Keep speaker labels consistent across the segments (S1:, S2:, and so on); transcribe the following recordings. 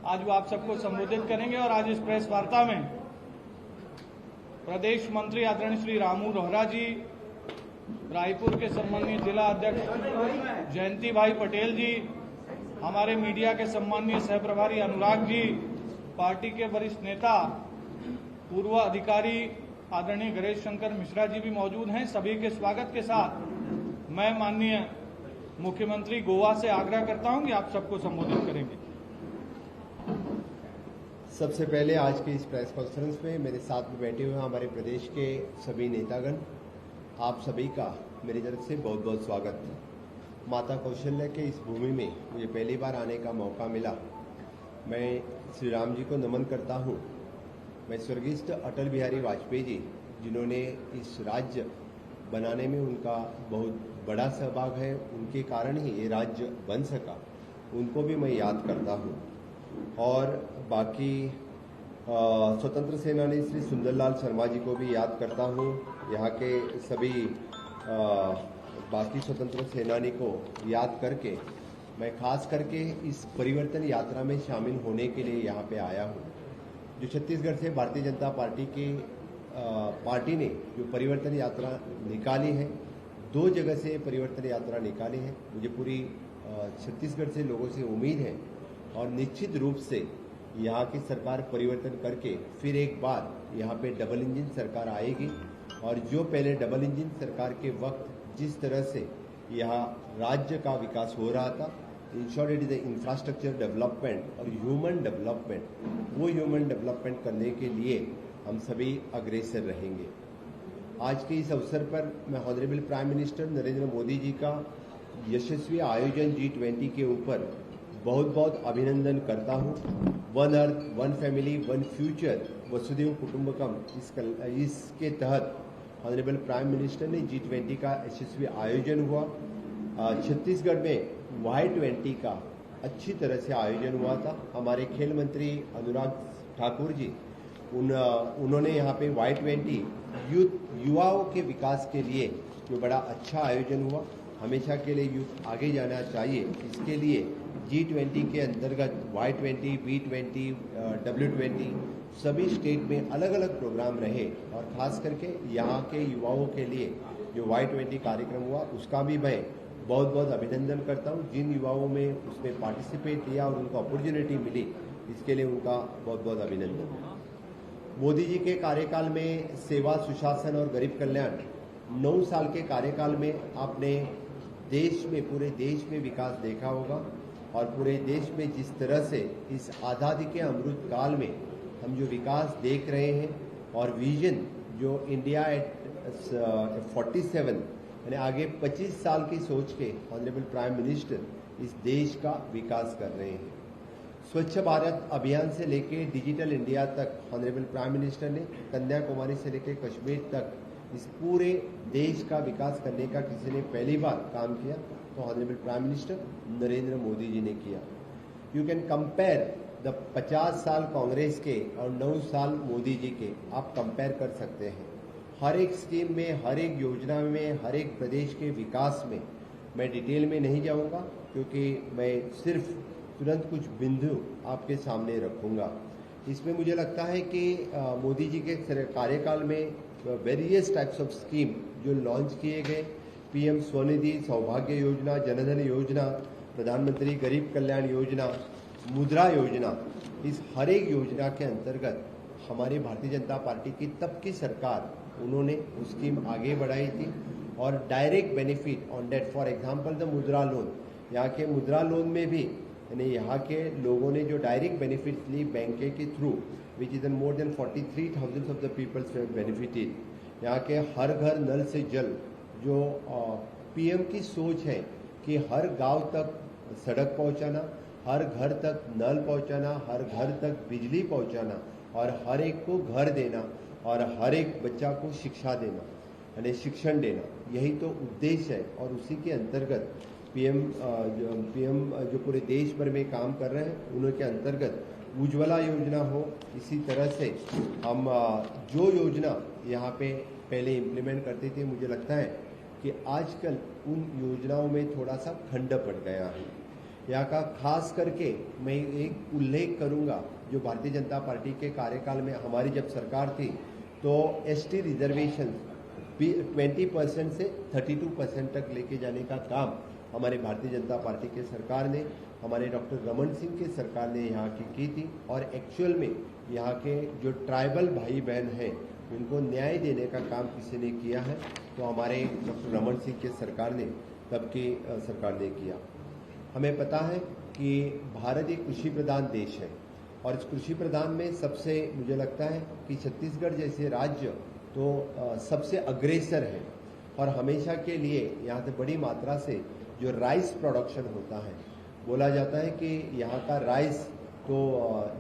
S1: आज वो आप सबको संबोधित करेंगे। और आज इस प्रेस वार्ता में प्रदेश मंत्री आदरणीय श्री रामू रोहरा जी, रायपुर के सम्मानीय जिला अध्यक्ष जयंती भाई पटेल जी, हमारे मीडिया के सम्मानीय सहप्रभारी अनुराग जी, पार्टी के वरिष्ठ नेता पूर्व अधिकारी आदरणीय गणेश शंकर मिश्रा जी भी मौजूद हैं। सभी के स्वागत के साथ मैं माननीय मुख्यमंत्री गोवा से आग्रह करता हूं कि आप सबको संबोधित करेंगे।
S2: सबसे पहले आज की इस प्रेस कॉन्फ्रेंस में मेरे साथ में बैठे हुए हमारे प्रदेश के सभी नेतागण, आप सभी का मेरी तरफ से बहुत बहुत स्वागत। माता कौशल्या के इस भूमि में मुझे पहली बार आने का मौका मिला। मैं श्री राम जी को नमन करता हूँ। मैं स्वर्गीय अटल बिहारी वाजपेयी जी, जिन्होंने इस राज्य बनाने में उनका बहुत बड़ा सहभाग है, उनके कारण ही ये राज्य बन सका, उनको भी मैं याद करता हूँ। और बाकी स्वतंत्र सेनानी श्री सुंदरलाल शर्मा जी को भी याद करता हूँ। यहाँ के सभी बाकी स्वतंत्र सेनानी को याद करके मैं खास करके इस परिवर्तन यात्रा में शामिल होने के लिए यहाँ पे आया हूँ। जो छत्तीसगढ़ से भारतीय जनता पार्टी की पार्टी ने जो परिवर्तन यात्रा निकाली है, 2 जगह से परिवर्तन यात्रा निकाली है। मुझे पूरी छत्तीसगढ़ से लोगों से उम्मीद है और निश्चित रूप से यहाँ की सरकार परिवर्तन करके फिर एक बार यहाँ पे डबल इंजन सरकार आएगी। और जो पहले डबल इंजन सरकार के वक्त जिस तरह से यहाँ राज्य का विकास हो रहा था, in short it is the infrastructure development और ह्यूमन डेवलपमेंट, वो ह्यूमन डेवलपमेंट करने के लिए हम सभी अग्रसर रहेंगे। आज के इस अवसर पर मैं honourable prime minister Narendra Modi ji का यशस्वी आयोजन G20 के ऊपर बहुत बहुत अभिनंदन करता हूँ। One earth, one family, one future, वसुधैव कुटुंबकम, इसके तहत ऑनरेबल प्राइम मिनिस्टर ने G20 का यशस्वी आयोजन हुआ। छत्तीसगढ़ में Y20 का अच्छी तरह से आयोजन हुआ था। हमारे खेल मंत्री अनुराग ठाकुर जी, उन्होंने यहाँ पे Y20 युवाओं के विकास के लिए जो बड़ा अच्छा आयोजन हुआ। हमेशा के लिए यूथ आगे जाना चाहिए, इसके लिए G20 के अंतर्गत Y20, B20, W20 सभी स्टेट में अलग अलग प्रोग्राम रहे। और खास करके यहाँ के युवाओं के लिए जो Y20 कार्यक्रम हुआ, उसका भी मैं बहुत बहुत अभिनंदन करता हूँ। जिन युवाओं में उसमें पार्टिसिपेट किया और उनको अपॉर्चुनिटी मिली, इसके लिए उनका बहुत बहुत अभिनंदन। मोदी जी के कार्यकाल में सेवा, सुशासन और गरीब कल्याण, 9 साल के कार्यकाल में आपने देश में, पूरे देश में विकास देखा होगा। और पूरे देश में जिस तरह से इस आज़ादी के अमृत काल में हम जो विकास देख रहे हैं और विजन जो इंडिया एट 47 यानी आगे 25 साल की सोच के ऑनरेबल प्राइम मिनिस्टर इस देश का विकास कर रहे हैं। स्वच्छ भारत अभियान से लेके डिजिटल इंडिया तक ऑनरेबल प्राइम मिनिस्टर ने कन्याकुमारी से लेके कश्मीर तक इस पूरे देश का विकास करने का किसी ने पहली बार काम किया तो honourable prime minister Narendra Modi ji ने किया। यू कैन कंपेयर द 50 साल कांग्रेस के और 9 साल मोदी जी के, आप कंपेयर कर सकते हैं। हर एक स्कीम में, हर एक योजना में, हर एक प्रदेश के विकास में मैं डिटेल में नहीं जाऊंगा, क्योंकि मैं सिर्फ तुरंत कुछ बिंदु आपके सामने रखूंगा। इसमें मुझे लगता है कि मोदी जी के कार्यकाल में वेरियस टाइप्स ऑफ स्कीम जो लॉन्च किए गए, PM स्वनिधि, सौभाग्य योजना, जनधन योजना, प्रधानमंत्री गरीब कल्याण योजना, मुद्रा योजना, इस हर एक योजना के अंतर्गत हमारी भारतीय जनता पार्टी की तब की सरकार, उन्होंने उस स्कीम आगे बढ़ाई थी। और direct benefit on date, for example the Mudra loan, यहाँ के मुद्रा लोन में भी यानी यहाँ के लोगों ने जो डायरेक्ट बेनिफिट ली बैंक के through, which is more than 43,000 of the peoples benefited. यहाँ के हर घर नल से जल, जो PM की सोच है कि हर गांव तक सड़क पहुंचाना, हर घर तक नल पहुंचाना, हर घर तक बिजली पहुंचाना और हर एक को घर देना और हर एक बच्चा को शिक्षा देना, यानी शिक्षण देना, यही तो उद्देश्य है। और उसी के अंतर्गत PM जो पूरे देश भर में काम कर रहे हैं, उनके अंतर्गत उज्ज्वला योजना हो, इसी तरह से हम जो योजना यहाँ पे पहले इम्प्लीमेंट करते थे, मुझे लगता है कि आजकल उन योजनाओं में थोड़ा सा खंड पड़ गया है। यहाँ का खास करके मैं एक उल्लेख करूंगा, जो भारतीय जनता पार्टी के कार्यकाल में हमारी जब सरकार थी तो एसटी रिजर्वेशन 20% से 32% तक लेके जाने का काम हमारे भारतीय जनता पार्टी के सरकार ने, हमारे डॉक्टर रमन सिंह के सरकार ने यहाँ की थी। और एक्चुअल में यहाँ के जो ट्राइबल भाई बहन हैं उनको न्याय देने का काम किसी ने किया है तो हमारे डॉक्टर रमन सिंह के सरकार ने, तब की सरकार ने किया। हमें पता है कि भारत एक कृषि प्रधान देश है और इस कृषि प्रधान में सबसे मुझे लगता है कि छत्तीसगढ़ जैसे राज्य तो सबसे अग्रेसर है और हमेशा के लिए यहाँ से बड़ी मात्रा से जो राइस प्रोडक्शन होता है, बोला जाता है कि यहाँ का राइस तो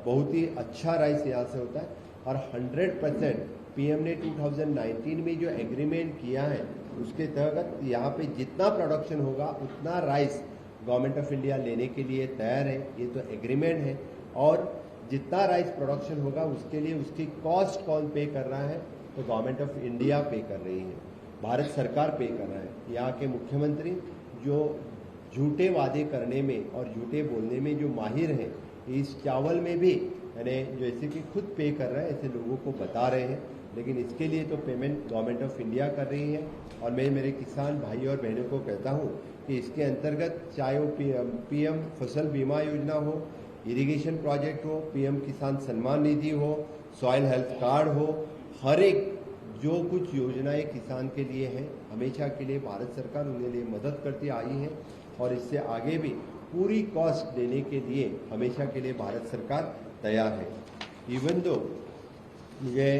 S2: बहुत ही अच्छा राइस यहाँ से होता है और 100% पीएम ने 2019 में जो एग्रीमेंट किया है उसके तहत यहाँ पे जितना प्रोडक्शन होगा उतना राइस गवर्नमेंट ऑफ इंडिया लेने के लिए तैयार है। ये तो एग्रीमेंट है और जितना राइस प्रोडक्शन होगा उसके लिए उसकी कॉस्ट कौन पे कर रहा है, तो गवर्नमेंट ऑफ इंडिया पे कर रही है, भारत सरकार पे कर रहा है। यहाँ के मुख्यमंत्री जो झूठे वादे करने में और झूठे बोलने में जो माहिर हैं, इस चावल में भी यानी जैसे कि खुद पे कर रहे हैं ऐसे लोगों को बता रहे हैं, लेकिन इसके लिए तो पेमेंट गवर्नमेंट ऑफ इंडिया कर रही है। और मैं मेरे किसान भाई और बहनों को कहता हूँ कि इसके अंतर्गत चाहे वो पीएम फसल बीमा योजना हो, इरिगेशन प्रोजेक्ट हो, पीएम किसान सम्मान निधि हो, सॉइल हेल्थ कार्ड हो, हर एक जो कुछ योजनाएं किसान के लिए हैं हमेशा के लिए भारत सरकार उनके लिए मदद करती आई है और इससे आगे भी पूरी कॉस्ट देने के लिए हमेशा के लिए भारत सरकार तैयार है। इवन दो मुझे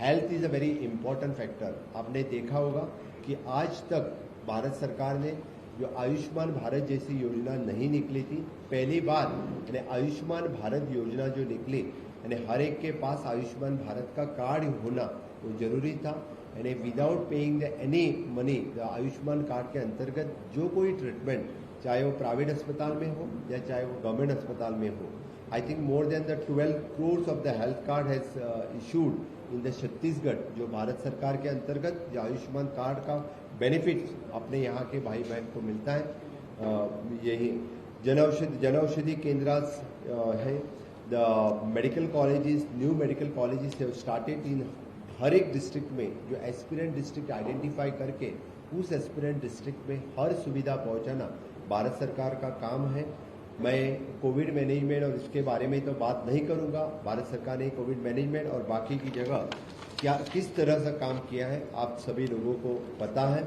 S2: health is a very important factor. आपने देखा होगा कि आज तक भारत सरकार ने जो आयुष्मान भारत जैसी योजना नहीं निकली थी, पहली बार यानी आयुष्मान भारत योजना जो निकली यानी हर एक के पास आयुष्मान भारत का कार्ड होना वो जरूरी था। यानी without paying the any money Ayushman card के अंतर्गत जो कोई ट्रीटमेंट चाहे वो प्राइवेट अस्पताल में हो या चाहे वो गवर्नमेंट अस्पताल में हो, I think more than the 12 crores of the health card has issued in the Chhattisgarh, जो भारत सरकार के अंतर्गत जो आयुष्मान कार्ड का बेनिफिट्स अपने यहाँ के भाई बहन को मिलता है। यही जनऔषधि केंद्र है, the medical colleges, new medical colleges have started in हर एक डिस्ट्रिक्ट में, जो एस्पिरेंट डिस्ट्रिक्ट आइडेंटिफाई करके उस एस्पिरेंट डिस्ट्रिक्ट में हर सुविधा पहुंचाना भारत सरकार का काम है। मैं कोविड मैनेजमेंट और इसके बारे में तो बात नहीं करूंगा, भारत सरकार ने कोविड मैनेजमेंट और बाकी की जगह क्या किस तरह से काम किया है आप सभी लोगों को पता है।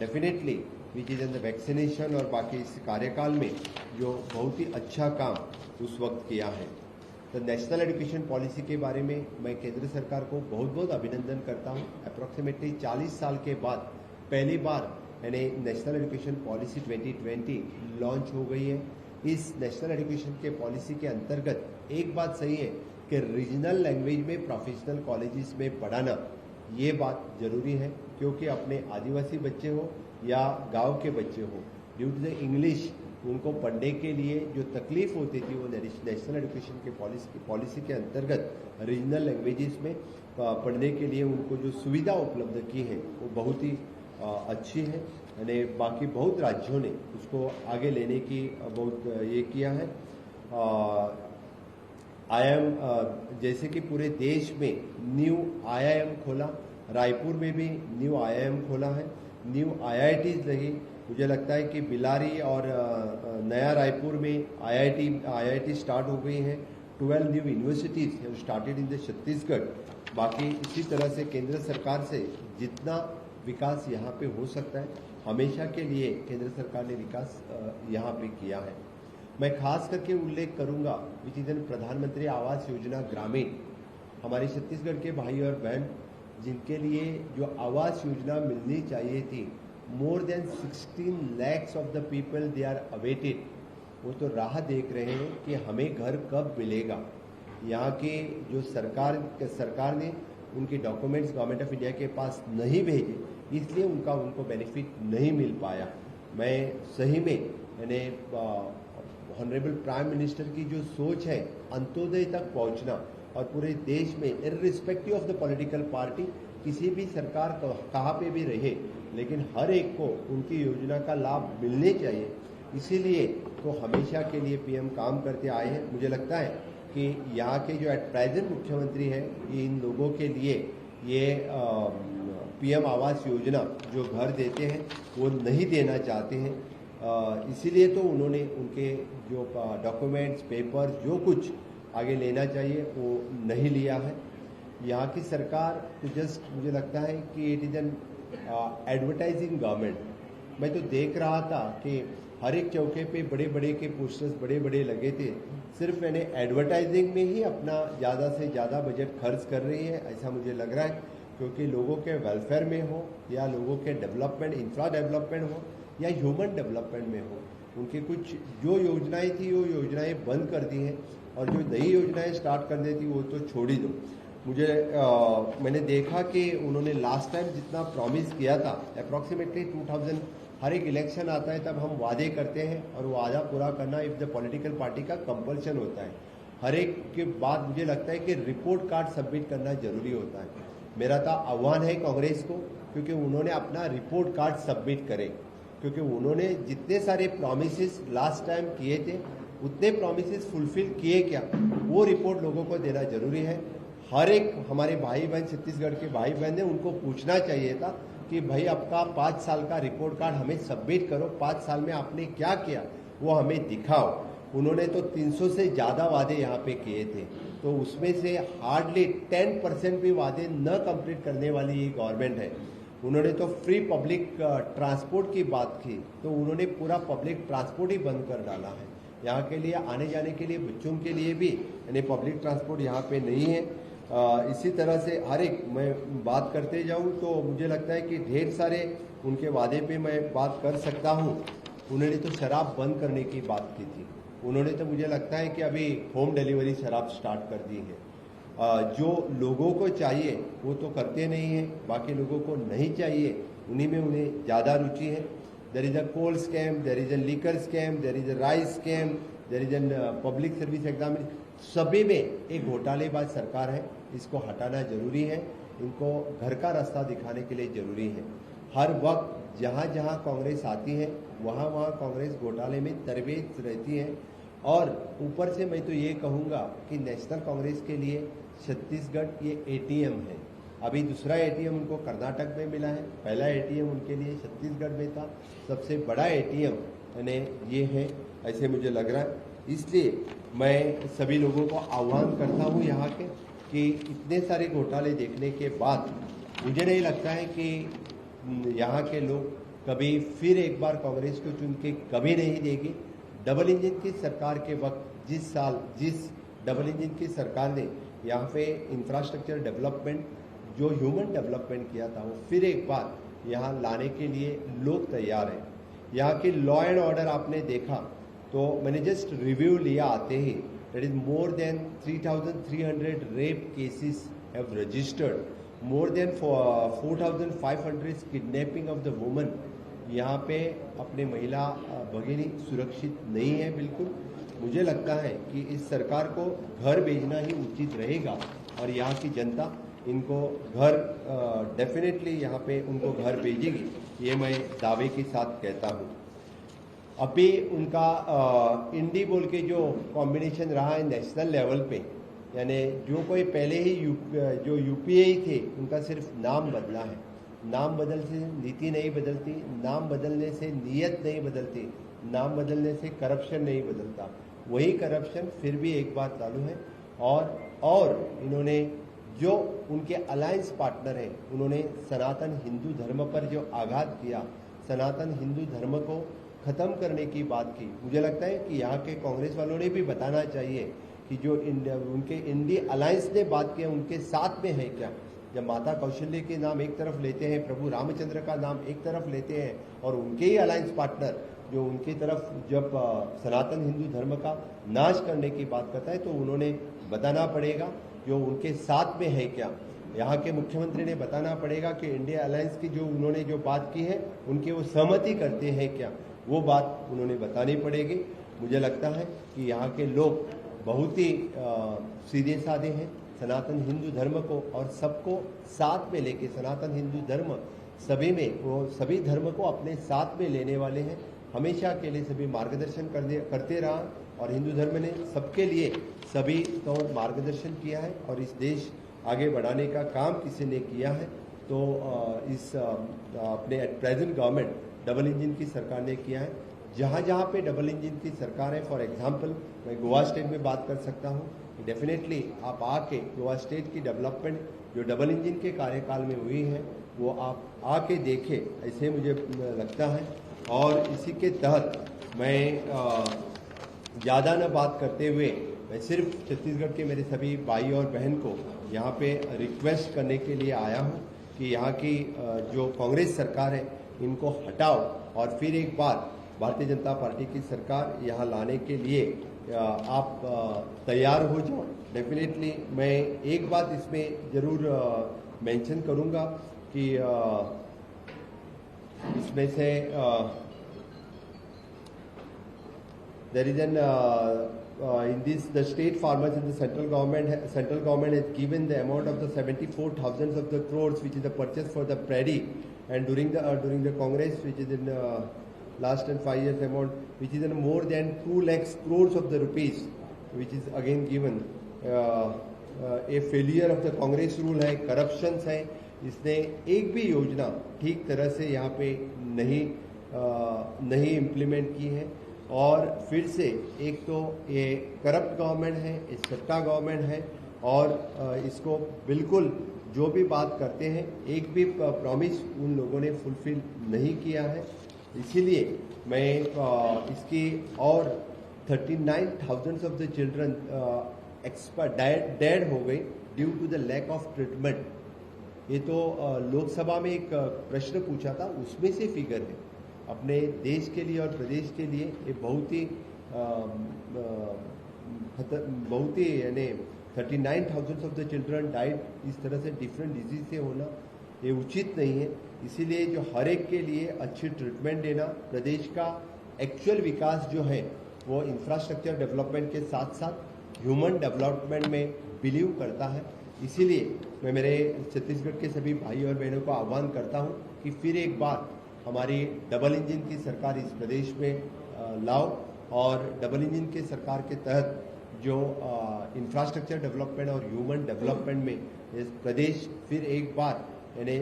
S2: Definitely which is in the vaccination और बाकी इस कार्यकाल में जो बहुत ही अच्छा काम उस वक्त किया है। तो नेशनल एजुकेशन पॉलिसी के बारे में मैं केंद्र सरकार को बहुत बहुत अभिनंदन करता हूँ। अप्रॉक्सीमेटली 40 साल के बाद पहली बार यानी नेशनल एजुकेशन पॉलिसी 2020 लॉन्च हो गई है। इस नेशनल एजुकेशन के पॉलिसी के अंतर्गत एक बात सही है कि रीजनल लैंग्वेज में प्रोफेशनल कॉलेजेस में पढ़ाना ये बात जरूरी है, क्योंकि अपने आदिवासी बच्चे हो या गांव के बच्चे हो, ड्यू टू द इंग्लिश उनको पढ़ने के लिए जो तकलीफ होती थी वो नेशनल एजुकेशन के पॉलिसी के अंतर्गत रीजनल लैंग्वेजेस में पढ़ने के लिए उनको जो सुविधा उपलब्ध की है वो बहुत ही अच्छी है। यानी बाकी बहुत राज्यों ने उसको आगे लेने की बहुत ये किया है। IIM जैसे कि पूरे देश में न्यू IIM खोला, रायपुर में भी न्यू IIM खोला है, न्यू IITs लगी। मुझे लगता है कि बिलारी और नया रायपुर में IIT स्टार्ट हो गई है। 12 new universities have started in the Chhattisgarh. बाकी इसी तरह से केंद्र सरकार से जितना विकास यहाँ पे हो सकता है हमेशा के लिए केंद्र सरकार ने विकास यहाँ पे किया है। मैं खास करके उल्लेख करूंगा विच इज प्रधानमंत्री आवास योजना ग्रामीण। हमारे छत्तीसगढ़ के भाई और बहन जिनके लिए जो आवास योजना मिलनी चाहिए थी, more than 16 lakhs of the people they are awaited, वो तो राह देख रहे हैं कि हमें घर कब मिलेगा। यहाँ के जो सरकार ने उनके डॉक्यूमेंट्स गवर्नमेंट ऑफ इंडिया के पास नहीं भेजे, इसलिए उनको बेनिफिट नहीं मिल पाया। मैं सही में यानी ऑनरेबल प्राइम मिनिस्टर की जो सोच है अंत्योदय तक पहुंचना और पूरे देश में irrespective of the political party किसी भी सरकार कहाँ पे भी रहे, लेकिन हर एक को उनकी योजना का लाभ मिलने चाहिए। इसीलिए तो हमेशा के लिए पीएम काम करते आए हैं। मुझे लगता है कि यहाँ के जो एट प्रेजेंट मुख्यमंत्री हैं, इन लोगों के लिए ये पीएम आवास योजना जो घर देते हैं वो नहीं देना चाहते हैं। इसीलिए तो उन्होंने उनके जो डॉक्यूमेंट्स, पेपर, जो कुछ आगे लेना चाहिए वो नहीं लिया है। यहाँ की सरकार तो जस्ट मुझे लगता है कि it is an advertising government. मैं तो देख रहा था कि हर एक चौके पे बड़े बड़े के पोस्टर्स बड़े बड़े लगे थे। सिर्फ मैंने एडवर्टाइजिंग में ही अपना ज़्यादा से ज़्यादा बजट खर्च कर रही है, ऐसा मुझे लग रहा है। क्योंकि लोगों के वेलफेयर में हो या लोगों के डेवलपमेंट, इंफ्रा डेवलपमेंट हो या ह्यूमन डेवलपमेंट में हो, उनकी कुछ जो योजनाएं थी वो योजनाएं बंद कर दी हैं और जो नई योजनाएं स्टार्ट करनी थी वो तो छोड़ ही दो। मुझे मैंने देखा कि उन्होंने लास्ट टाइम जितना प्रॉमिस किया था, अप्रॉक्सीमेटली 2000, हर एक इलेक्शन आता है तब हम वादे करते हैं और वो वादा पूरा करना इफ द पॉलिटिकल पार्टी का कंपल्शन होता है। हर एक के बाद मुझे लगता है कि रिपोर्ट कार्ड सबमिट करना जरूरी होता है। मेरा तो आह्वान है कांग्रेस को, क्योंकि उन्होंने अपना रिपोर्ट कार्ड सबमिट करे, क्योंकि उन्होंने जितने सारे प्रॉमिसेस लास्ट टाइम किए थे उतने प्रॉमिसेस फुलफिल किए क्या, वो रिपोर्ट लोगों को देना जरूरी है। हर एक हमारे भाई बहन, छत्तीसगढ़ के भाई बहन ने उनको पूछना चाहिए था कि भाई आपका 5 साल का रिपोर्ट कार्ड हमें सबमिट करो, 5 साल में आपने क्या किया वो हमें दिखाओ। उन्होंने तो 300 से ज़्यादा वादे यहाँ पे किए थे, तो उसमें से हार्डली 10% भी वादे न कंप्लीट करने वाली ये गवर्नमेंट है। उन्होंने तो फ्री पब्लिक ट्रांसपोर्ट की बात की, तो उन्होंने पूरा पब्लिक ट्रांसपोर्ट ही बंद कर डाला है। यहाँ के लिए आने जाने के लिए बच्चों के लिए भी यानी पब्लिक ट्रांसपोर्ट यहाँ पे नहीं है। इसी तरह से हर एक मैं बात करते जाऊँ तो मुझे लगता है कि ढेर सारे उनके वादे पे मैं बात कर सकता हूँ। उन्होंने तो शराब बंद करने की बात की थी। उन्होंने तो मुझे लगता है कि अभी होम डिलीवरी शराब स्टार्ट कर दी है। जो लोगों को चाहिए वो तो करते नहीं है, बाकी लोगों को नहीं चाहिए उन्हीं में उन्हें ज़्यादा रुचि है। There is a coal scam, there is a liquor scam, there is a rice scam, there is a public service examination, सभी में एक घोटालेबाज सरकार है। इसको हटाना जरूरी है, इनको घर का रास्ता दिखाने के लिए जरूरी है। हर वक्त जहाँ जहाँ कांग्रेस आती है वहाँ वहाँ कांग्रेस घोटाले में तरबेज रहती है। और ऊपर से मैं तो ये कहूँगा कि नेशनल कांग्रेस के लिए छत्तीसगढ़ ये एटीएम है। अभी दूसरा एटीएम उनको कर्नाटक में मिला है, पहला एटीएम उनके लिए छत्तीसगढ़ में था। सबसे बड़ा एटीएम यानी ये है, ऐसे मुझे लग रहा है। इसलिए मैं सभी लोगों को आह्वान करता हूँ यहाँ के कि इतने सारे घोटाले देखने के बाद मुझे नहीं लगता है कि यहाँ के लोग कभी फिर एक बार कांग्रेस को चुन के कभी नहीं देगी। डबल इंजन की सरकार के वक्त जिस डबल इंजन की सरकार ने यहाँ पे इंफ्रास्ट्रक्चर डेवलपमेंट, जो ह्यूमन डेवलपमेंट किया था, वो फिर एक बार यहाँ लाने के लिए लोग तैयार हैं। यहाँ के लॉ एंड ऑर्डर आपने देखा तो मैंने जस्ट रिव्यू लिया आते ही, that is more than 3,300 rape cases have registered, more than 4,500 kidnapping of the woman. यहाँ पे अपने महिला भगिनी सुरक्षित नहीं है बिल्कुल। मुझे लगता है कि इस सरकार को घर भेजना ही उचित रहेगा और यहाँ की जनता इनको घर डेफिनेटली यहाँ पे उनको घर भेजेगी, ये मैं दावे के साथ कहता हूँ। अभी उनका इंडी बोल के जो कॉम्बिनेशन रहा है नेशनल लेवल पे, यानी जो कोई पहले ही जो यूपीए ही थे उनका सिर्फ नाम बदला है। नाम बदल से नीति नहीं बदलती, नाम बदलने से नीयत नहीं बदलती, नाम बदलने से करप्शन नहीं बदलता। वही करप्शन फिर भी एक बार चालू है। और इन्होंने जो उनके अलायंस पार्टनर हैं उन्होंने सनातन हिंदू धर्म पर जो आघात किया, सनातन हिंदू धर्म को खत्म करने की बात की। मुझे लगता है कि यहाँ के कांग्रेस वालों ने भी बताना चाहिए कि जो उनके इंडिया अलायंस ने बात की उनके साथ में है क्या। जब माता कौशल्य के नाम एक तरफ लेते हैं, प्रभु रामचंद्र का नाम एक तरफ लेते हैं और उनके ही अलायंस पार्टनर जो उनकी तरफ जब सनातन हिंदू धर्म का नाश करने की बात करता है, तो उन्होंने बताना पड़ेगा जो उनके साथ में है क्या। यहाँ के मुख्यमंत्री ने बताना पड़ेगा कि इंडिया अलायंस की जो उन्होंने जो बात की है उनके वो सहमति करते हैं क्या, वो बात उन्होंने बतानी पड़ेगी। मुझे लगता है कि यहाँ के लोग बहुत ही सीधे साधे हैं, सनातन हिंदू धर्म को और सबको साथ में लेके, सनातन हिंदू धर्म सभी में, वो सभी धर्म को अपने साथ में लेने वाले हैं। हमेशा के लिए सभी मार्गदर्शन करते रहा और हिंदू धर्म ने सबके लिए सभी तो मार्गदर्शन किया है और इस देश आगे बढ़ाने का काम किसी ने किया है तो इस अपने at present government double engine की सरकार ने किया है। जहाँ जहाँ पे डबल इंजन की सरकार है, फॉर एग्जांपल मैं गोवा स्टेट में बात कर सकता हूँ। डेफिनेटली आप आके गोवा स्टेट की डेवलपमेंट जो डबल इंजन के कार्यकाल में हुई है वो आप आके देखें, ऐसे मुझे लगता है। और इसी के तहत मैं ज़्यादा न बात करते हुए मैं सिर्फ छत्तीसगढ़ के मेरे सभी भाई और बहन को यहाँ पे रिक्वेस्ट करने के लिए आया हूँ कि यहाँ की जो कांग्रेस सरकार है इनको हटाओ और फिर एक बार भारतीय जनता पार्टी की सरकार यहाँ लाने के लिए आप तैयार हो जाओ। डेफिनेटली मैं एक बात इसमें जरूर मेंशन करूँगा कि इसमें से there is an in this the state farmers and the central government has given the amount of the 74,000 of the crores which is the purchase for the paddy, and during the Congress which is in last and 5 years amount which is in more than 2 lakhs crores of the rupees which is again given. A failure of the Congress rule है, corruptions है, इसने एक भी योजना ठीक तरह से यहाँ पे नहीं इम्प्लीमेंट की है। और फिर से एक तो ये करप्ट गवर्नमेंट है, ये सट्टा गवर्नमेंट है और इसको बिल्कुल जो भी बात करते हैं एक भी प्रॉमिस उन लोगों ने फुलफिल नहीं किया है। इसीलिए मैं इसकी और 39,000 ऑफ द चिल्ड्रन डेड हो गई due to the lack of treatment. ये तो लोकसभा में एक प्रश्न पूछा था, उसमें से फिगर है। अपने देश के लिए और प्रदेश के लिए ये बहुत ही यानी 39,000 ऑफ द चिल्ड्रन डाइड, इस तरह से डिफरेंट डिजीज से होना ये उचित नहीं है। इसीलिए जो हर एक के लिए अच्छी ट्रीटमेंट देना, प्रदेश का एक्चुअल विकास जो है वो इंफ्रास्ट्रक्चर डेवलपमेंट के साथ साथ ह्यूमन डेवलपमेंट में बिलीव करता है। इसीलिए मैं मेरे छत्तीसगढ़ के सभी भाई और बहनों को आह्वान करता हूं कि फिर एक बार हमारी डबल इंजन की सरकार इस प्रदेश में लाओ और डबल इंजन के सरकार के तहत जो इंफ्रास्ट्रक्चर डेवलपमेंट और ह्यूमन डेवलपमेंट में इस प्रदेश फिर एक बार यानी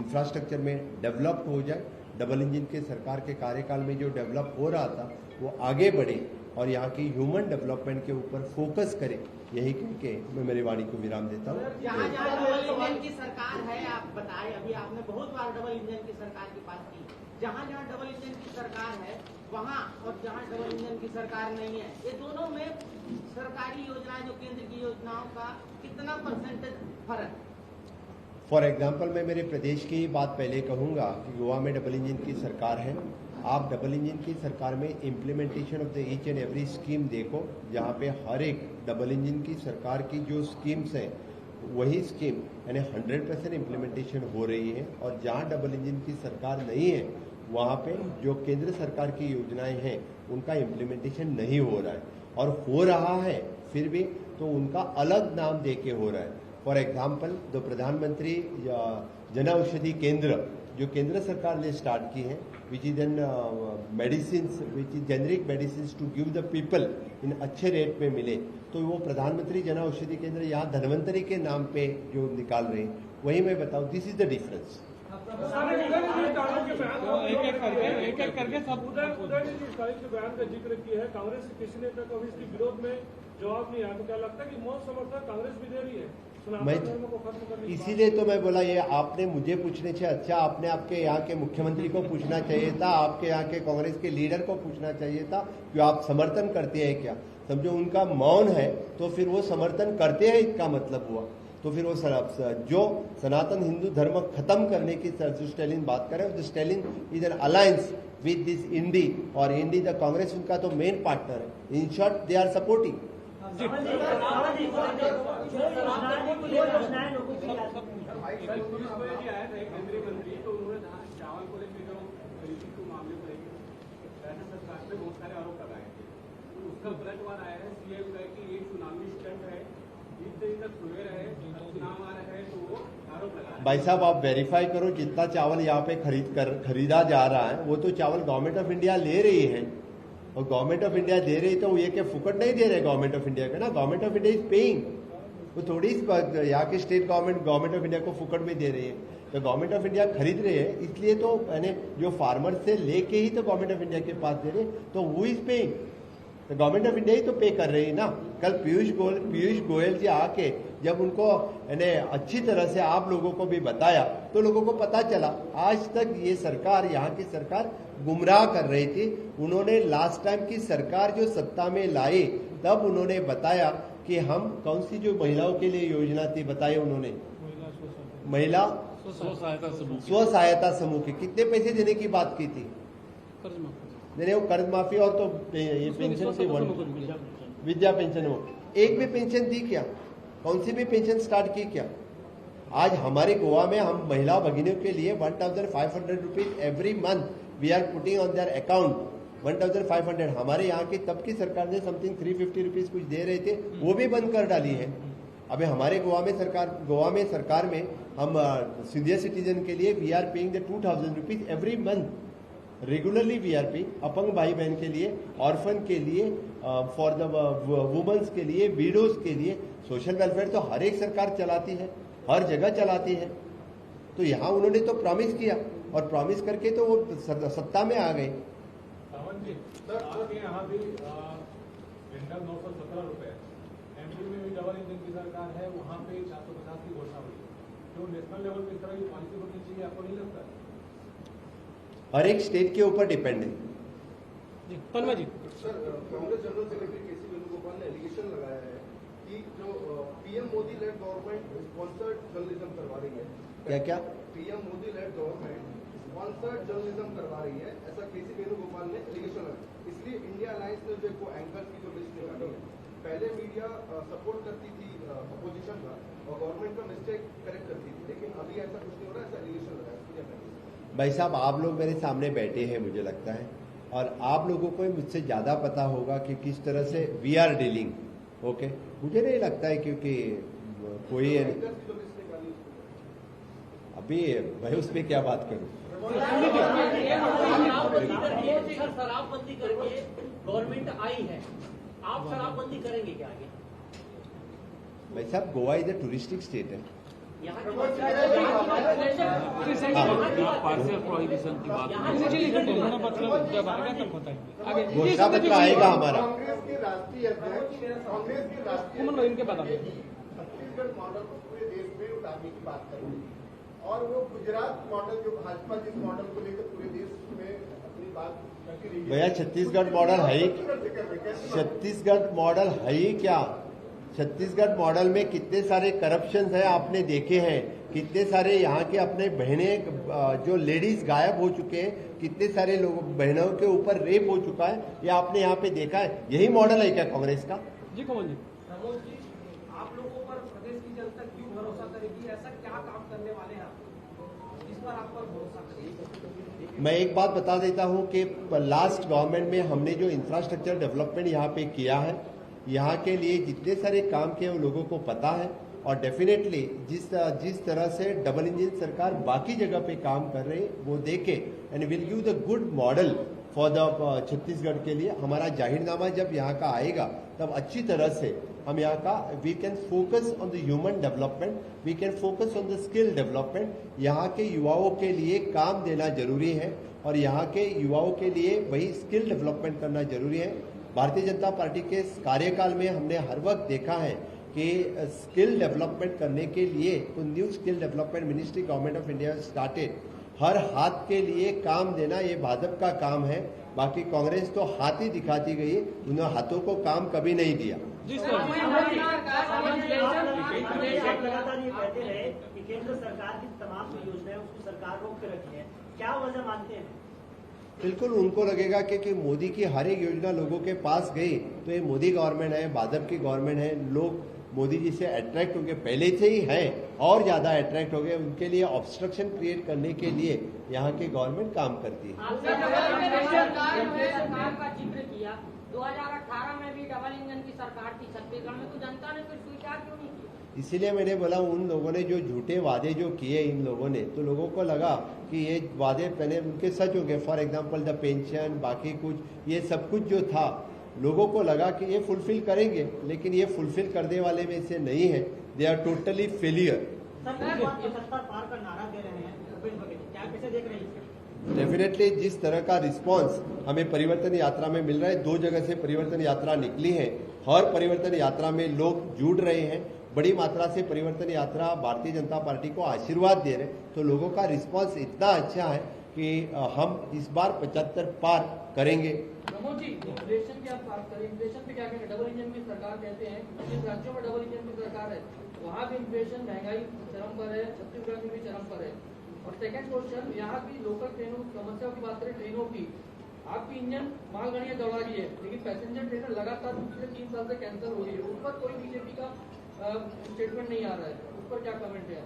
S2: इंफ्रास्ट्रक्चर में डेवलप हो जाए। डबल इंजन के सरकार के कार्यकाल में जो डेवलप हो रहा था वो आगे बढ़े और यहाँ की ह्यूमन डेवलपमेंट के ऊपर फोकस करे। यही कह के मैं मेरी वाणी को विराम देता हूँ।
S3: जहाँ जहाँ डबल इंजन की सरकार है, आप बताएं, अभी आपने बहुत बार डबल इंजन की सरकार की बात की। जहाँ जहाँ डबल इंजन की सरकार है वहाँ और जहाँ डबल इंजन की सरकार नहीं है, ये दोनों में सरकारी योजनाएं जो केंद्र की योजनाओं का कितना परसेंटेज फर्क?
S2: फॉर एग्जाम्पल मैं मेरे प्रदेश की बात पहले कहूँगा कि गोवा में डबल इंजन की सरकार है। आप डबल इंजन की सरकार में implementation of the each and every scheme देखो, जहाँ पे हर एक डबल इंजन की सरकार की जो स्कीम्स हैं वही स्कीम यानी 100% इम्प्लीमेंटेशन हो रही है। और जहाँ डबल इंजन की सरकार नहीं है वहाँ पे जो केंद्र सरकार की योजनाएं हैं उनका इम्प्लीमेंटेशन नहीं हो रहा है, और हो रहा है फिर भी तो उनका अलग नाम दे के हो रहा है। फॉर एग्जाम्पल द प्रधानमंत्री जन औषधि केंद्र जो केंद्र सरकार ने स्टार्ट की है, which is an medicine which is generic medicine to give the people in अच्छे रेट में मिले, तो वो प्रधानमंत्री जन औषधि केंद्र यहाँ धन्वंतरी के नाम पे जो निकाल रहे हैं, वही मैं बताऊँ, दिस इज द डिफरेंस।
S1: एक एक करके सब
S4: उदय ने जिस तारीख के बयान का जिक्र किया है, कांग्रेस के किसी नेता को भी इसके विरोध में जवाब नहीं आया, तो क्या लगता है कि मौत समर्थन कांग्रेस भी दे रही है?
S2: मैं इसीलिए तो मैं बोला, ये आपने मुझे पूछने से अच्छा आपने आपके यहाँ के मुख्यमंत्री को पूछना चाहिए था, आपके यहाँ के कांग्रेस के लीडर को पूछना चाहिए था कि आप समर्थन करते हैं क्या। समझो उनका मौन है तो फिर वो समर्थन करते हैं इसका मतलब हुआ। तो फिर वो जो सनातन हिंदू धर्म खत्म करने की जो स्टैलिन बात कर रहे हैं, Stalin is an alliance with this INDI, और इंडी द कांग्रेस उनका तो मेन पार्टनर है। In short they are supporting.
S4: केंद्रीय मंत्री तो उन्होंने चावल को लेकर मामले को लेकर सरकार पे बहुत सारे आरोप लगाए थे, तो उसका पलटवार आया है। सीएम का कि ये चुनावी स्टंट है
S2: भाई साहब आप वेरीफाई करो, जितना चावल यहाँ पे खरीदा जा रहा है वो तो चावल गवर्नमेंट ऑफ इंडिया ले रही है, और गवर्नमेंट ऑफ इंडिया दे रही तो ये क्या फुकट नहीं दे रहे गवर्नमेंट ऑफ इंडिया का ना, government of India is paying. वो थोड़ी यहाँ की स्टेट गवर्नमेंट ऑफ इंडिया को फुकट में दे रही है, तो गवर्नमेंट ऑफ इंडिया खरीद रहे हैं, इसलिए तो मैंने जो फार्मर से लेके ही तो गवर्नमेंट ऑफ इंडिया के पास दे रहे, तो वो इज पेइंग, तो गवर्नमेंट ऑफ इंडिया ही तो पे कर रही है ना। कल पीयूष गोयल जी आके जब उनको अच्छी तरह से आप लोगों को भी बताया तो लोगों को पता चला। आज तक ये सरकार, यहाँ की सरकार गुमराह कर रही थी। उन्होंने लास्ट टाइम की सरकार जो सत्ता में लाई तब उन्होंने बताया कि हम कौन सी जो महिलाओं के लिए योजना थी बताई उन्होंने, महिला स्व सहायता समूह के कितने पैसे देने की बात की थी, नहीं वो कर्ज माफी और तो ये पेंशन से विद्या पेंशन, वो एक भी पेंशन दी क्या, कौन सी भी पेंशन स्टार्ट की क्या। आज हमारे गोवा में हम महिला भगिनियों के लिए 1500 rupees every month we are putting on their account, 1500। हमारे यहाँ की तब की सरकार ने समथिंग 350 रुपीज कुछ दे रहे थे, वो भी बंद कर डाली है। अभी हमारे गोवा में सरकार में हम सीनियर सिटीजन के लिए we are paying the 2000 rupees every month regularly we are paying, अपंग भाई बहन के लिए, ऑर्फन के लिए, फॉर द वुमेन्स के लिए, विडोज के लिए। सोशल वेलफेयर तो हर एक सरकार चलाती है, हर जगह चलाती है। तो यहाँ उन्होंने तो प्रॉमिस किया और प्रॉमिस करके तो वो सत्ता में आ गए।
S4: सावंत जी, सर आपके यहाँ भी सिलेंडर 917 रुपए, एमपी में भी डबल इंजन की सरकार है, वहाँ पे 450 की घोषणा हुई। तो नेशनल लेवल पे इस तरह की पॉलिसी होनी चाहिए, आपको नहीं लगता?
S2: हर एक स्टेट के ऊपर डिपेंड है।
S5: तन्मय जी,
S6: सर कांग्रेस जनरल सेक्रेटरी केसी वेणुगोपाल ने एलिगेशन लगाया है कि जो PM Modi lead government sponsored journalism करवा रही है।
S2: क्या क्या
S6: PM Modi lead government sponsored journalism करवा रही है, ऐसा केसी वेणुगोपाल ने एलिगेशन लगाया। इसलिए इंडिया अलायंस ने जो एंकर की जो लिस्ट निकाली है, पहले मीडिया सपोर्ट करती थी अपोजिशन का और गवर्नमेंट का मिस्टेक करेक्ट करती थी, लेकिन अभी ऐसा कुछ नहीं हो रहा, ऐसा एलिगेशन लगाया।
S2: भाई साहब आप लोग मेरे सामने बैठे हैं मुझे लगता है, और आप लोगों को मुझसे ज्यादा पता होगा कि किस तरह से वी आर डीलिंग। ओके, मुझे नहीं लगता है क्योंकि कोई अभी भाई उस पर क्या बात करूं।
S3: सर शराबबंदी करके गवर्नमेंट आई है, आप शराबबंदी करेंगे क्या आगे?
S2: भाई साहब Goa is a touristic state है,
S5: पार्शियल प्रोहिबिशन की बात
S2: घोषणा पत्र आएगा हमारा।
S6: कांग्रेस के राष्ट्रीय अध्यक्ष
S5: इनके बता
S6: छत्तीसगढ़ मॉडल को पूरे देश में उतारने की बात कर रहे हैं, और वो गुजरात मॉडल जो भाजपा जिस मॉडल को लेकर पूरे देश में अपनी बात करती रही है।
S2: भैया छत्तीसगढ़ मॉडल है ही, छत्तीसगढ़ मॉडल है ही क्या। छत्तीसगढ़ मॉडल में कितने सारे करप्शन है आपने देखे हैं, कितने सारे यहाँ के अपने बहनें जो लेडीज गायब हो चुके हैं, कितने सारे लोग बहनों के ऊपर रेप हो चुका है, ये आपने यहाँ पे देखा है। यही मॉडल है क्या कांग्रेस का?
S5: जी कमल जी,
S3: प्रमोद जी, आप लोगों पर प्रदेश की जनता क्यों भरोसा करेगी? ऐसा क्या काम करने वाले हैं आप, इस पर आप पर भरोसा करेगी?
S2: मैं एक बात बता देता हूं कि लास्ट गवर्नमेंट में हमने जो इंफ्रास्ट्रक्चर डेवलपमेंट यहाँ पे किया है, यहाँ के लिए जितने सारे काम किए वो लोगों को पता है, और डेफिनेटली जिस तरह से डबल इंजन सरकार बाकी जगह पे काम कर रही है वो देखे, and will give the good model for the Chhattisgarh के लिए। हमारा जाहिरनामा जब यहाँ का आएगा तब अच्छी तरह से हम यहाँ का we can focus on the human development, we can focus on the skill development. यहाँ के युवाओं के लिए काम देना जरूरी है, और यहाँ के युवाओं के लिए वही स्किल डेवलपमेंट करना जरूरी है। भारतीय जनता पार्टी के कार्यकाल में हमने हर वक्त देखा है कि स्किल डेवलपमेंट करने के लिए तो new skill development ministry government of India started. हर हाथ के लिए काम देना ये भाजपा का काम है, बाकी कांग्रेस तो हाथ ही दिखाती गई, उन्होंने हाथों को काम कभी नहीं दिया।
S5: जी
S7: लगातार ये कहते रहे कि केंद्र सरकार की तमाम योजनाएं उसकी सरकार रोक के रखी है, क्या वजह मानते हैं?
S2: बिल्कुल उनको लगेगा कि मोदी की हर एक योजना लोगों के पास गई तो ये मोदी गवर्नमेंट है, भाजपा की गवर्नमेंट है, लोग मोदी जी से अट्रैक्ट हो गए, पहले से ही हैं और ज्यादा अट्रैक्ट हो गए। उनके लिए ऑब्स्ट्रक्शन क्रिएट करने के लिए यहाँ की गवर्नमेंट काम करती है।
S8: सरकार का जिक्र किया, 2018 में भी डबल इंजन
S3: की सरकार थी छत्तीसगढ़ में, तो जनता ने फिर स्वीकार क्यों नहीं किया?
S2: इसीलिए मैंने बोला उन लोगों ने जो झूठे वादे जो किए इन लोगों ने, तो लोगों को लगा कि ये वादे पहले उनके सच होंगे। फॉर एग्जांपल द पेंशन, बाकी कुछ ये सब कुछ जो था, लोगों को लगा कि ये फुलफिल करेंगे, लेकिन ये फुलफिल करने वाले में से नहीं है। They are totally failure.
S7: Sir 75 पार का नारा दे रहे हैं भूपेश बघेल, क्या कैसे देख रहे हैं?
S2: डेफिनेटली जिस तरह का रिस्पांस हमें परिवर्तन यात्रा में मिल रहा है, 2 जगह से परिवर्तन यात्रा निकली है, हर परिवर्तन यात्रा में लोग जुड़ रहे हैं, बड़ी मात्रा से परिवर्तन यात्रा भारतीय जनता पार्टी को आशीर्वाद दे रहे हैं, तो लोगों का रिस्पांस इतना अच्छा है कि हम इस बार 75 पार करेंगे।
S8: प्रमोद जी, इन्फ्लेशन की आप बात करें, इन्फ्लेशन पे क्या कहेंगे? डबल इंजन की सरकार कहते हैं, जिन राज्यों में डबल इंजन की सरकार है वहाँ भी इन्फ्लेशन, महंगाई चरम पर है, छत्तीसगढ़ में भी चरम पर है। और सेकंड क्वेश्चन, यहाँ की लोकल ट्रेनों समस्याओं की बात करें, ट्रेनों की, आपकी इंजन मालगाड़ियाँ दौड़ा रही है, लेकिन पैसेंजर ट्रेन लगातार पिछले 3 साल से कैंसिल हो रही है, उस पर कोई बीजेपी का स्टेटमेंट नहीं आ रहा है, उस पर क्या कमेंट है?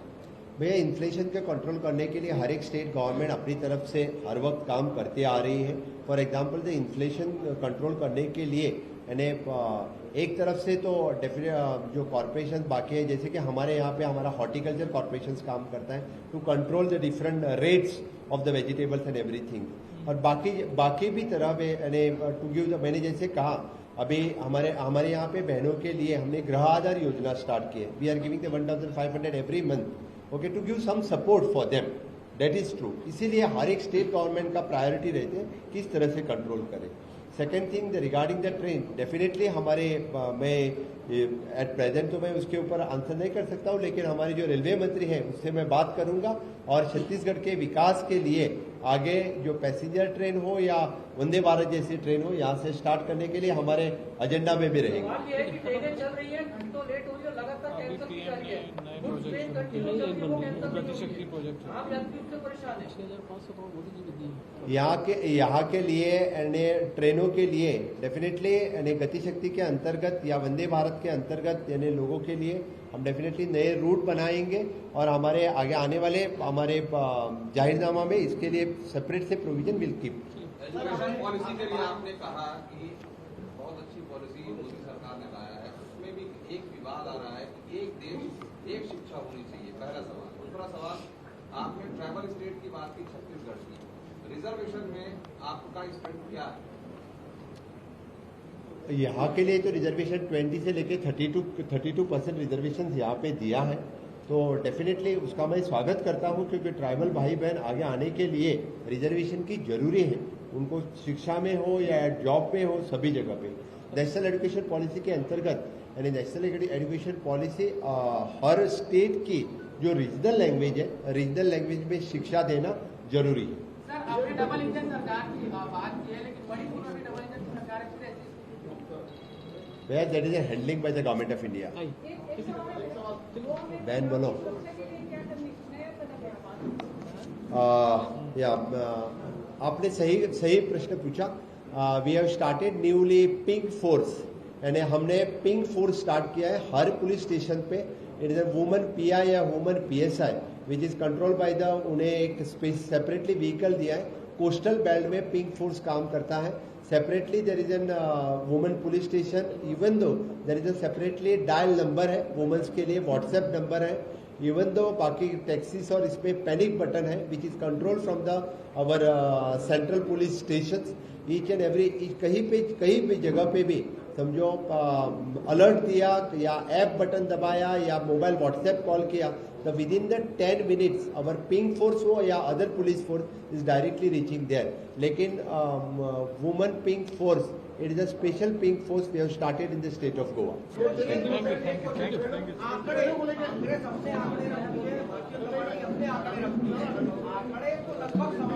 S2: भैया, इन्फ्लेशन के कंट्रोल करने के लिए हर एक स्टेट गवर्नमेंट अपनी तरफ से हर वक्त काम करते आ रही है। For example the inflation control करने के लिए यानी एक तरफ से तो जो कॉर्पोरेशन बाकी है, जैसे कि हमारे यहाँ पे हमारा हॉर्टिकल्चर कॉर्पोरेशन काम करता है to control the different rates of the vegetables and everything. और बाकी भी तरह यानी टू गिव द, मैंने जैसे कहा अभी हमारे यहाँ पे बहनों के लिए हमने गृह आधार योजना स्टार्ट की है। We are giving the 1500 every month, okay, to give some support for them, that is true. इसीलिए हर एक स्टेट गवर्नमेंट का प्रायोरिटी रहते हैं किस तरह से कंट्रोल करें। Second thing regarding the train, definitely हमारे मैं एट प्रेजेंट तो मैं उसके ऊपर आंसर नहीं कर सकता हूँ, लेकिन हमारे जो रेलवे मंत्री हैं उससे मैं बात करूंगा और छत्तीसगढ़ के विकास के लिए आगे जो पैसेंजर ट्रेन हो या वंदे भारत जैसी ट्रेन हो, यहाँ से स्टार्ट करने के लिए हमारे एजेंडा में भी रहेंगे।
S8: सवाल ये है कि ट्रेनें चल रही हैं, घंटों लेट हो रही है, लगातार कैंसिल की जा रही है, कुछ ट्रेन कंटिन्यू चल रही है, वो कैंसिल नहीं हो रही है, आप यात्री उससे परेशान हैं।
S5: 6500 करोड़ मोदी जी ने दी है।
S2: यहाँ के लिए यानी ट्रेनों के लिए डेफिनेटली यानी गति शक्ति के अंतर्गत या वंदे भारत के अंतर्गत यानी लोगों के लिए हम डेफिनेटली नए रूट बनाएंगे और हमारे आगे आने वाले हमारे जाहिरनामा में इसके लिए सेपरेट से provision will keep.
S9: Education policy के लिए आपने कहा कि बहुत अच्छी पॉलिसी मोदी सरकार ने लाया है, उसमें भी एक विवाद आ रहा है कि एक देश एक शिक्षा होनी चाहिए, पहला सवाल। दूसरा सवाल, आपने ट्राइबल स्टेट की बात की, छत्तीसगढ़ की, रिजर्वेशन में आपका स्टैंड क्या है?
S2: यहाँ के लिए तो रिजर्वेशन 20 से लेके 32% रिजर्वेशन यहाँ पे दिया है, तो डेफिनेटली उसका मैं स्वागत करता हूँ, क्योंकि ट्राइबल भाई बहन आगे आने के लिए रिजर्वेशन की जरूरी है, उनको शिक्षा में हो या जॉब में हो, सभी जगह पे। नेशनल एजुकेशन पॉलिसी के अंतर्गत यानी नेशनल एजुकेशन पॉलिसी हर स्टेट की जो रीजनल लैंग्वेज है, रीजनल लैंग्वेज में शिक्षा देना जरूरी है।
S8: सर, आपने डबल इंजन सरकार की बात की है, लेकिन मणिपुर में भी डबल इंजन की सरकार है,
S2: Where that is a handling by the government of India. बैन बोलो। आपने सही प्रश्न पूछा। We have started newly pink force, यानी हमने पिंक फोर्स स्टार्ट किया है हर पुलिस स्टेशन पे। It is a woman PI या woman PSI which is control by the, उन्हें एक सेपरेटली व्हीकल दिया है। कोस्टल बेल्ट में पिंक फोर्स काम करता है। Separately there is an women police station, even though there is a separately dial number है वुमेन्स के लिए, व्हाट्सएप नंबर है, इवन दो बाकी टैक्सीज और इसमें पैनिक बटन है which is control from the our central police station. Each and every कहीं भी जगह पे भी समझो अलर्ट दिया या ऐप बटन दबाया या मोबाइल व्हाट्सएप कॉल किया, तो within the 10 minutes our pink force हो या other police force is directly reaching there. लेकिन women pink force, it is a special pink force we have started in the state of Goa.
S3: आंकड़े तो लगभग